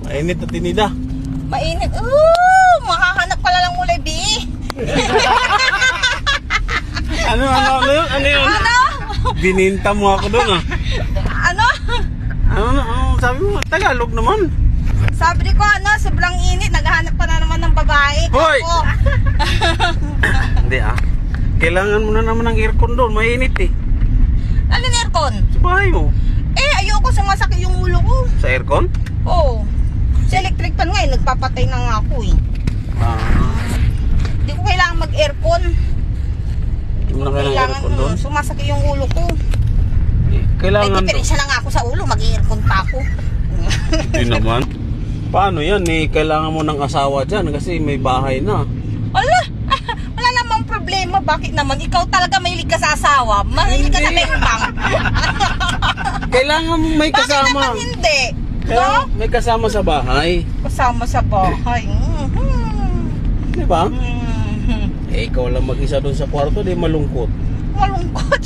Mainit at tinida. Mainit. Makahanap pala lang mulay, B. Ano yun? Ano? Bininta mo ako doon, ah. Ano? Ano, sabi mo, Tagalog naman. Sabi ko, sobrang init. Naghahanap ka na naman ng babae. Hoy! Ako. Hindi, ah. Kailangan mo na naman ng aircon doon, mainit eh. Alin aircon? Sa bahay mo. Ayoko sumasakit yung ulo ko. Sa aircon? Oo. Sa electric fan nga, nagpapatay na nga ako eh. Hindi ko kailangan mag-aircon. Hindi mo na kailangan aircon doon? Sumasakit yung ulo ko. Kailangan May diferensya na nga ako sa ulo, mag-aircon pa ako. Hindi naman. Paano yan eh? Kailangan mo ng asawa dyan kasi may bahay na. Wala namang problema. Bakit naman? Ikaw talaga mahilig ka sa asawa. Mahilig ka sa bengkang. Kailangan mo may Bakit kasama. naman hindi? Kailangan may kasama sa bahay. Kasama sa bahay. Di ba? Eh, ikaw lang mag-isa doon sa kwarto, di malungkot. Malungkot.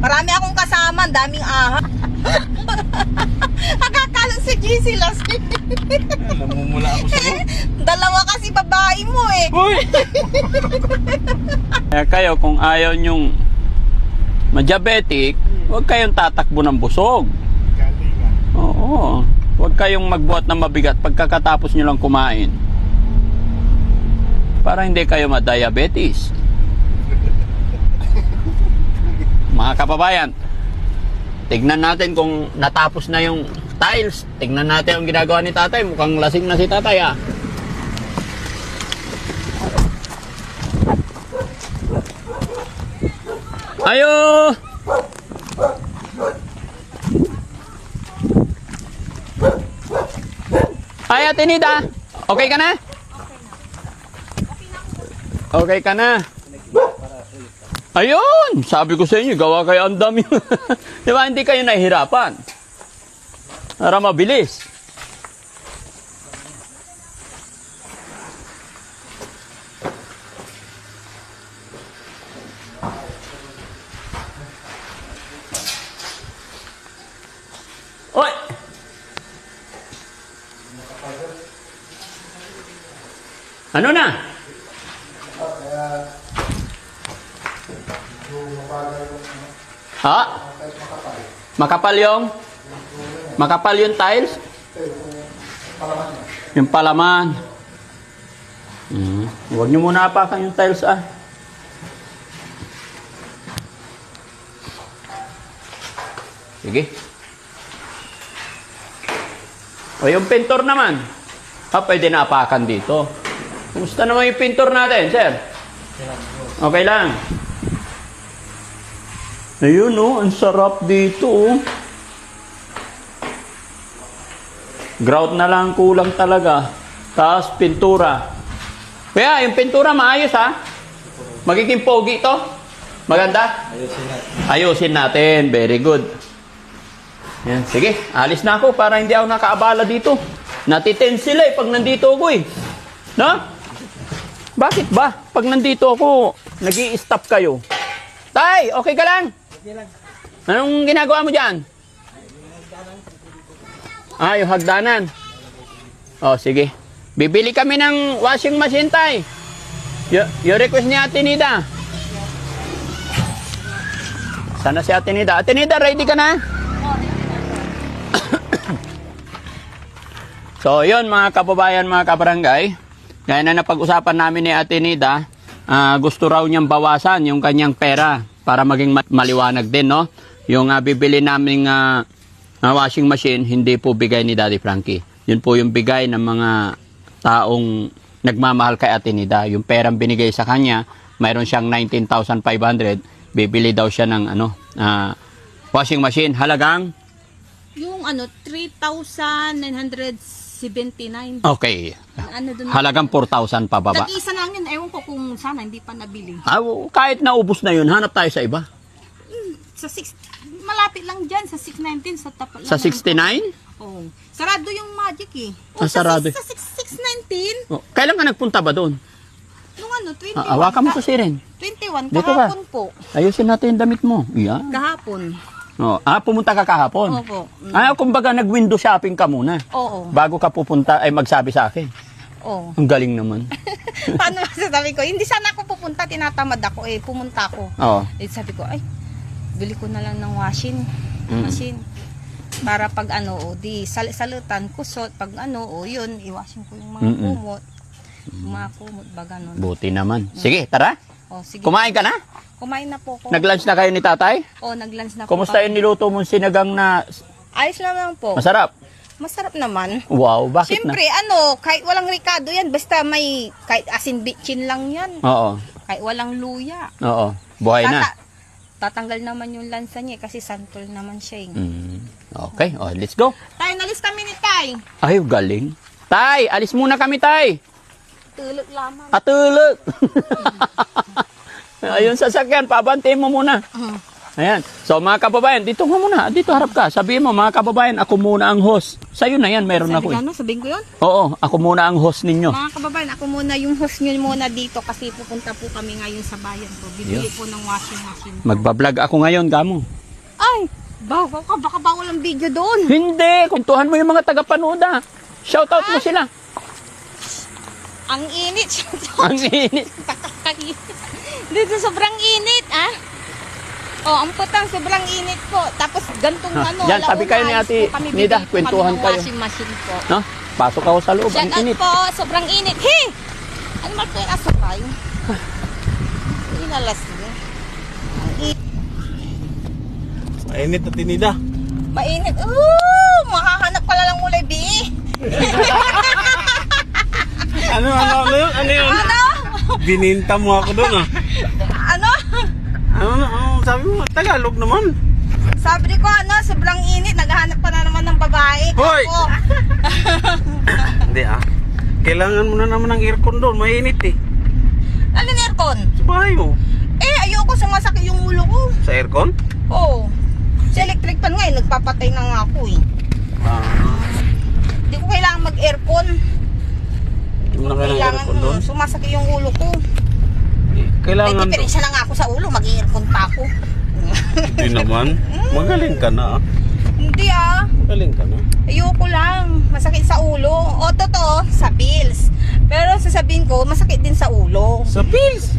Marami akong kasama. Ang daming aha. Akakala si GC last. Namumula ako sa'yo. Dalawa kasi babae mo eh. Hoy! Kaya kayo, kung ayaw nyong ma-diabetic, huwag kayong tatakbo ng busog. Oo. Huwag kayong magbuhat ng mabigat pagkatapos nyo lang kumain. Para hindi kayo ma-diabetes. Mga kababayan, tignan natin kung natapos na yung tiles. Tignan natin ang ginagawa ni tatay. Mukhang lasing na si tatay, ah. Ayo! Ay, Ate Nida. Okay ka na? Okay ka na? Ayun! Sabi ko sa inyo, gawa kayo ang dami. Di ba, hindi kayo nahihirapan? Para mabilis. Oy! Ano na? Ha? Makapal yung tiles? Yung palaman. Huwag nyo muna apakan yung tiles, ah. Sige. O yung pintor naman. Pwede na apakan dito. Kumusta naman yung pintor natin, sir? Okay lang. Ayun, oh, ang sarap dito, oh. Grout na lang kulang talaga. Tapos pintura. Kaya yung pintura maayos, ha? Magiging pogi ito? Maganda? Ayusin natin. Very good. Yan. Sige, alis na ako para hindi ako nakaabala dito. Natitense sila pag nandito ako eh. No? Bakit ba? Pag nandito ako, nag-i-stop kayo. Tay, okay ka lang? Okay lang. Anong ginagawa mo dyan? Yung hagdanan. Oh, sige. Bibili kami ng washing machine, tay. Yung request ni Ate Nida. Sana si Ate Nida. Ate Nida, ready ka na? So, yun mga kababayan, mga kabarangay. Gaya na napag-usapan namin ni Ate Nida, gusto raw niyang bawasan yung kanyang pera para maging maliwanag din, no? Yung bibili naming washing machine, hindi po bigay ni Daddy Frankie. Yun po yung bigay ng mga taong nagmamahal kay Ate Nida. Yung perang binigay sa kanya, mayroon siyang 19,500. Bibili daw siya ng washing machine. Halagang? Yung 3,979. Okay. Ano dun? Halagang 4,000 pababa. Nag-iisa lang yun. Ewan ko kung sana hindi pa nabili. Kahit naubos na yun, hanap tayo sa iba. Sa 6, malapit lang dyan. Sa 619 sa tapat. Sa 69? Oo. Sarado yung Magic eh. Sarado. Sa 619. Oh, kailan ka nagpunta ba doon? Nung 21. Hawakan mo kasi rin. 21. Dito ka. Kahapon po. Ayusin natin yung damit mo. Yan. Kahapon. Oh, pumunta ka kahapon? Opo. Kumbaga nag-window shopping ka muna. Oo. Bago ka pupunta, ay magsabi sa akin. Oo. Ang galing naman. Paano masasabi ko? Hindi sana ako pupunta, tinatamad ako pumunta ako. Oo. Sabi ko, bili ko na lang ng washing machine. Para pag di salutan, kusot, pag yun, iwashing ko yung mga kumot. Mga kumot ba ganun. Buti naman. Sige, tara. Sige. Kumain ka na? Kumain na po ako. Nag-lunch na kayo ni tatay? Nag-lunch na po. Kumusta yung niluto mong sinigang na Ayos lang po. masarap? Masarap naman. Wow, bakit Siyempre, kahit walang ricado yan, basta kahit asin bitchin lang yan. Oo. Kahit walang luya. Oo. Buhay na. Tatanggal naman yung lansa niya kasi santol naman siya. Okay, let's go. Tay, nalis kami ni Tay. Ay, galing. Tay, alis muna kami, Tay. Tulog lamang. Tulog. Ayun, sasakyan, pabantiin mo muna. Ayan. So, mga kababayan, dito nga muna. Dito harap ka. Sabihin mo, mga kababayan, ako muna ang host. Sa'yo na yan, meron ako. Sabihin ko yun? Oo, ako muna ang host ninyo. Mga kababayan, ako muna yung host nyo muna dito kasi pupunta po kami ngayon sa bayan po. Bibili po ng washing machine. Magbablog ako ngayon, Gamo. Ay, baka bawal ang video doon. Hindi, kuntuhan mo yung mga tagapanood. Shoutout mo sila. Ang init. Ang init. Dito sobrang init, ang putang sobrang init po. Tapos gantong Yan, tabi kayo ni Ate Nida, kwentuhan kayo. Washing machine po. No? Pasok ako sa loob, ang Shout out init. po, sobrang init. Hey! Ano ba ito yung asakay? Inalas niya. Mainit at tinida. Mainit. Makahanap ka lang ulay, B. Ano yun? Ano? Bininta mo ako doon Ano? Ano, sabi mo, Tagalog naman. Sabi ko, sobrang init. Naghahanap ka na naman ng babae. Hoy! Ako. Hindi Kailangan mo na naman ng aircon doon, mainit Alin aircon? Sa bahay mo. Ayoko sumasakit yung ulo ko. Sa aircon? Oo. Sa electric fan nga, nagpapatay na nga ako Hindi ko kailangan mag-aircon. Hindi mo na kailangan aircon doon? Sumasakit yung ulo ko. Kailangan May diferensya na nga ako sa ulo, mag-aircon pa ako. Hindi naman. Magaling ka na Hindi Magaling ka na. Ayoko lang. Masakit sa ulo. Totoo, sa pills. Pero sasabihin ko, masakit din sa ulo. Sa pills?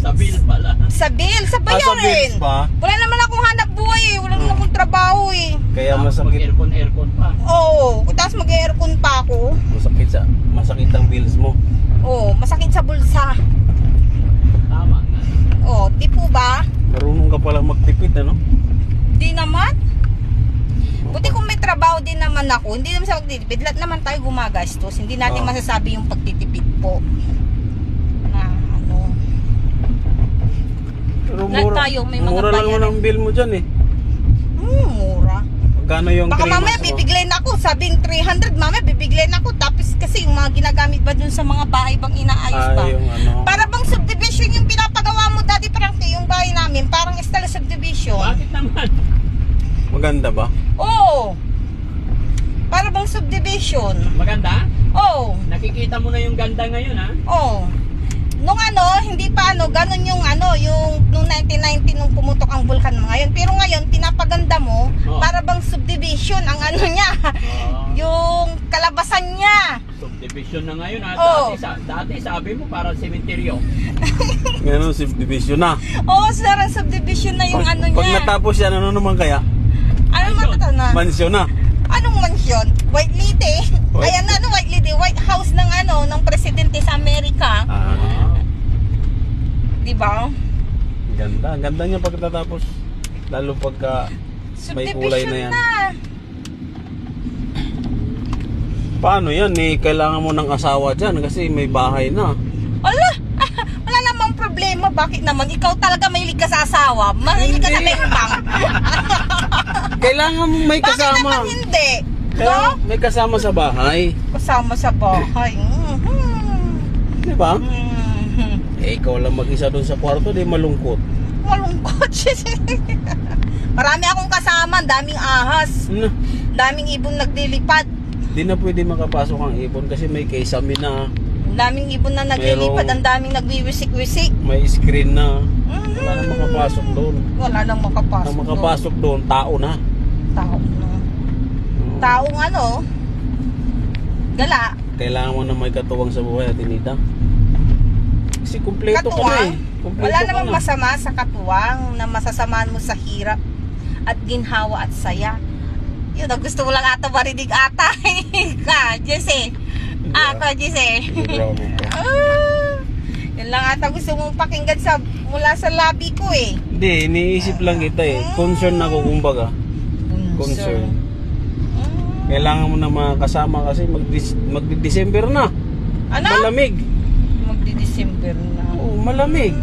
Sa bill pala. Sa bills, sa Sa bayarin. bills pa? Wala naman akong hanap buhay Wala naman akong trabaho Kaya masakit. Aircon pa. Oo. Tapos mag-aircon pa ako. Masakit ang bills mo. Oo. Masakit sa bulsa. Tama nga. Oo. Di po ba? Marunong ka pala magtipid, Di naman. Buti kung may trabaho din naman ako, hindi naman sa pagtitipid. Lahat naman tayo gumagastos. Hindi natin masasabi yung pagtitipid po. Pero Lahat tayo, may mga mura lang bayarin. naman ang bill mo dyan Mura. Magkano yung Baka 3 mamaya months mo? bibiglayin ako. Sabing 300, mamaya bibiglayin ako. Tapos kasi yung mga ginagamit ba dun sa mga bahay bang inaayos ba? Yung Para bang subdivision yung pinapagawa mo dati, parang yung bahay namin. Parang style subdivision. Bakit naman? Maganda ba? Oo. Para bang subdivision. Maganda? Oo. Nakikita mo na yung ganda ngayon, Oo. Nung hindi pa ganun yung nung 1990 nung pumutok ang bulkan ngayon. Pero ngayon, pinapaganda mo, para bang subdivision ang niya. Yung kalabasan niya. Subdivision na ngayon, Oo. Dati sabi mo parang sementeryo. Ngayon, subdivision na. Oo, sarang subdivision na yung Pag niya. natapos yan, ano naman kaya? Ano matatana? Mansyon na. Anong mansyon? White Lady. Ayan White Lady. White House ng ng presidente sa Amerika. Diba? Ganda. Ganda niya pagkatapos. Lalo pagka may kulay na yan. Paano yan? Kailangan mo ng asawa dyan kasi may bahay na. Wala namang problema. Bakit naman? Ikaw talaga mahilig ka sa asawa. Mahilig ka sa bang. Kailangan mo may Bakit kasama. naman hindi? Kaya may kasama sa bahay. Kasama sa bahay. Di ba? Ikaw lang mag-isa doon sa kwarto, di malungkot. Malungkot. Marami akong kasama. Daming ahas. Daming ibon nagdilipad. Di na pwede makapasok ang ibon kasi may kesame na. Ang daming ibon na naglilipad, Pero- ang daming nagwiwisik-wisik. May screen na. Wala nang makapasok doon. Wala nang makapasok. Ang makapasok doon, tao na. Tao na. Taong ano, gala. Kailangan mo na may katuwang sa buhay, Atinida. Kasi kumpleto ka na Katuwang. eh. Kumpleto Wala ka namang na. masama sa katuwang na masasamaan mo sa hirap at ginhawa at saya. Yun, ang gusto mo lang ata marinig ata. Ka, Jesse. Ako, Jesse. Grabe ka. Yun lang ata gusto mong pakinggan mula sa labi ko eh. Hindi, iniisip lang kita eh. Concern ako kumbaga. Concern. Kailangan mo na makasama kasi magdi-December na. Ano? Malamig. Magdi-December na. Oo, malamig.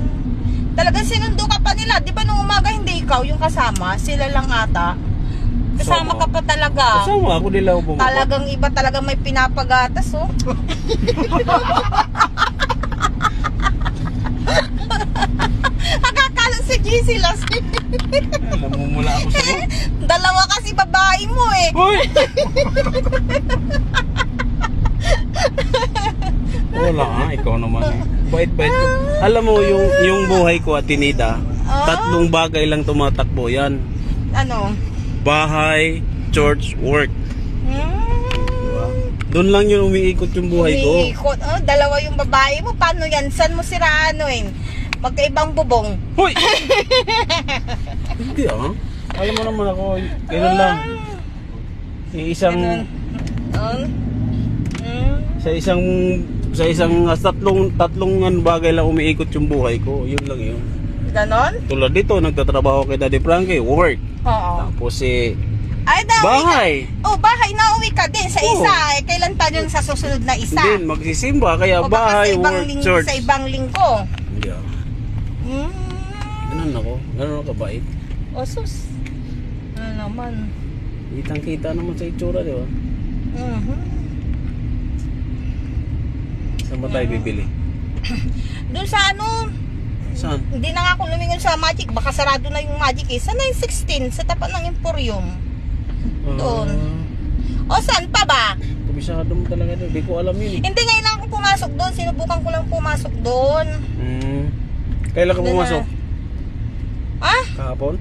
Talagang sinundo ka pa nila. Di ba nung umaga hindi ikaw yung kasama? Sila lang ata. Kasama ka pa talaga. Kasama ako, nila ako bumaba. Talagang iba talagang may pinapagatas oh. Akakala si GC last. Namumula ako sa'yo. Dalawa kasi babae mo eh. Hoy! Wala nga, ikaw naman eh. Bait-bait ko. Alam mo, yung buhay ko, Atinida, tatlong bagay lang tumatakbo yan. Ano? Bahay, church, work. Hmm. Doon lang yun umiikot yung buhay ko. Umiikot. Oh, dalawa yung babae mo. Paano yan? Saan mo siraan eh? Magkaibang bubong. Hoy! Hindi ah. Alam mo naman ako, gano'n lang. Isang, sa isang tatlong bagay lang umiikot yung buhay ko. Yun lang yun. Ganon? Tulad dito, nagtatrabaho kay Daddy Frankie, work. Oo. Tapos Ay, bahay. Oh, bahay. Nauwi ka din sa Oo. isa. Eh, kailan pa yun sa susunod na isa? Then magsisimba, kaya O baka bahay, sa ibang work, church. Sa ibang linggo. Yeah. Hmm. Ganun ako. Ganun ako kabait. O sus. Ano naman. Kitang-kita naman sa itsura, di ba? Saan ba tayo bibili? Doon sa ano, Saan? hindi na nga ako lumingon sa Magic. Baka sarado na yung Magic eh. Sa 916, sa tapat ng Emporium. Doon. O saan pa ba? Kabisado mo talaga doon. Di ko alam yun eh. Hindi, ngayon lang ako pumasok doon. Sinubukan ko lang pumasok doon. Kailan ka Doon pumasok? Ah? Kahapon?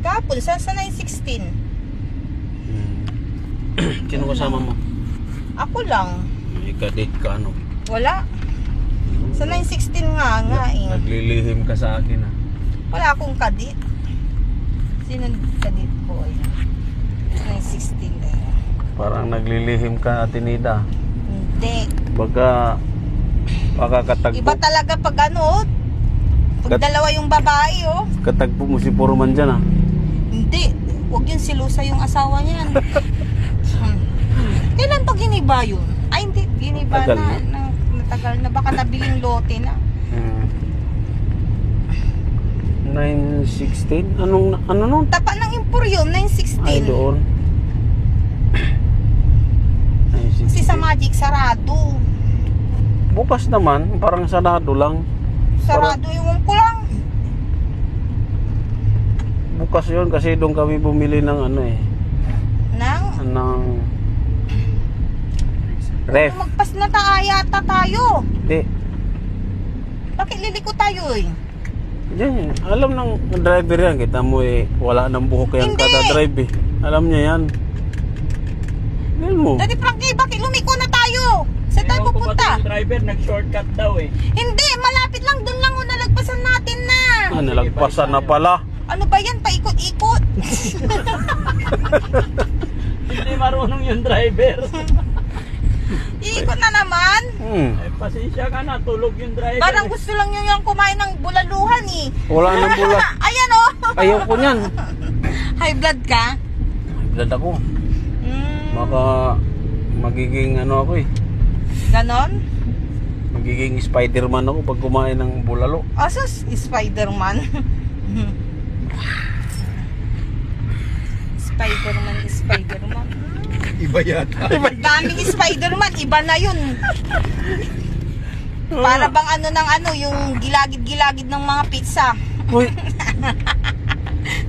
Kapon, sa 916. Sino kasama mo? Ako lang. May kadit ka ano? Wala. Sa 916 nga eh. Naglilihim ka sa akin ah. Wala akong kadit. Sino kadit ko? Ayan. 916 eh. Parang naglilihim ka, Atinida. Hindi. Baka katagpo. Iba talaga pag ano, pag dalawa yung babae oh. Katagpo mo si Purman dyan ah. Hindi. Huwag yung silusa yung asawa niyan. Kailan to giniba yun? Ay hindi, giniba Matagal na. Natagal na. Baka nabiling lote na. 916? Ano nun? Tapat ng Emporium, 916. Ay, doon. Kasi sa Magic, sarado. Bukas naman, parang sarado lang. Sarado yung ko lang. Bukas yun kasi doon kami bumili ng ano eh. Ng ref. Magpas na yata tayo. Hindi. Bakit liliko tayo eh? Yan, alam ng driver yan. Kita mo eh, wala nang buhok yan Hindi. kada drive eh. Alam niya yan. Yan mo. Daddy Frankie, bakit lumiko na tayo? Saan tayo pupunta? Yung driver nag-shortcut daw eh. Hindi, malapit lang. Doon lang nalagpasan natin na. Nalagpasan na pala. Ano ba yan? Paikot-ikot. Hindi marunong yung driver. Iikot na naman. Ay, pasensya ka na, tulog yung driver. Parang gusto lang nyo yung kumain ng bulaluhan eh. Wala nang bula. Ayan oh. Ayaw ko niyan. High blood ka? Blood ako. Baka magiging ano ako eh. Ganon? Magiging Spider-Man ako pag kumain ng bulalo. Asos, Spider-Man. Spider-Man. Iba yata. Daming Spider-Man, iba na yun. Para bang ano ng ano, yung gilagid-gilagid ng mga pizza. Uy,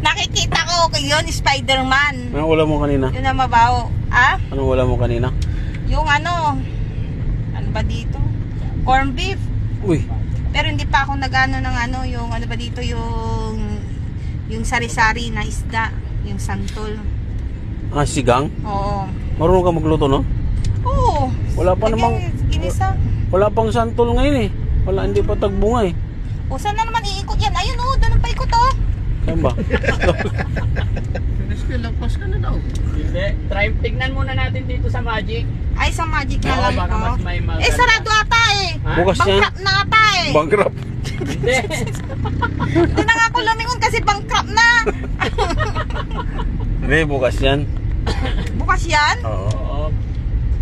Nakikita ko yun, Spider-Man. anong ulam mo kanina? Yun ang mabaho. Ah? Anong ulam mo kanina? Yung ano ba dito? Corn beef. Uy, Pero hindi pa ako nag-ano ng ano, yung ano ba dito, yung sari-sari na isda, yung santol. sigang. Oo. Marunong ka magluto, no? Oo. Wala pa namang, Ginisa. wala pang santol ngayon eh. Wala, hindi pa tagbunga eh. O, saan na naman iikot yan? Ayun oh, doon ang paikot oh. Saan ba? Lampas ka na daw. Hindi. Try, tignan muna natin dito sa Magic. Ay, sa magic na Oo, lang baka ko. mas may maganda. Eh, sarado ata eh. Ha? Bukas yan. Bankrupt na ata eh. Bankrupt. Hindi. Hindi na nga ako lumingon kasi bankrupt na. Hindi, bukas yan. Bukas yan? Oo. Oo.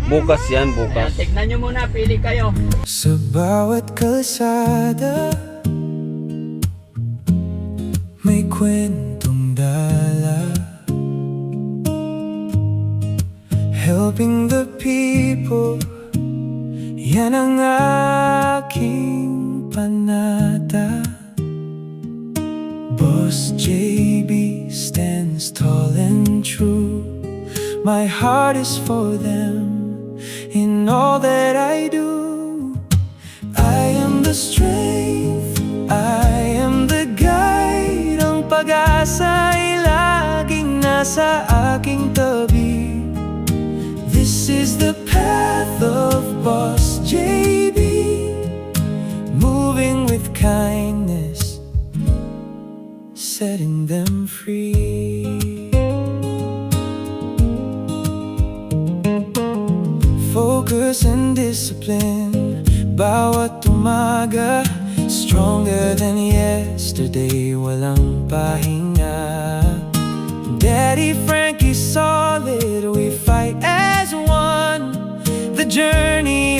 Bukas yan, Ayan, bukas. tignan nyo muna, pili kayo. Sa bawat kalsada may kwentong dala, helping the people, yan ang aking panata. Boss JB stands tall and true, my heart is for them in all that I do. I am the strength, I am the guide. Ang pag-asa ay laging nasa aking tabi. This is the path of Boss JB, moving with kindness, setting them free. Focus and discipline, bawat umaga, stronger than yesterday, walang pahinga. Daddy Frankie's solid, we fight as one. The journey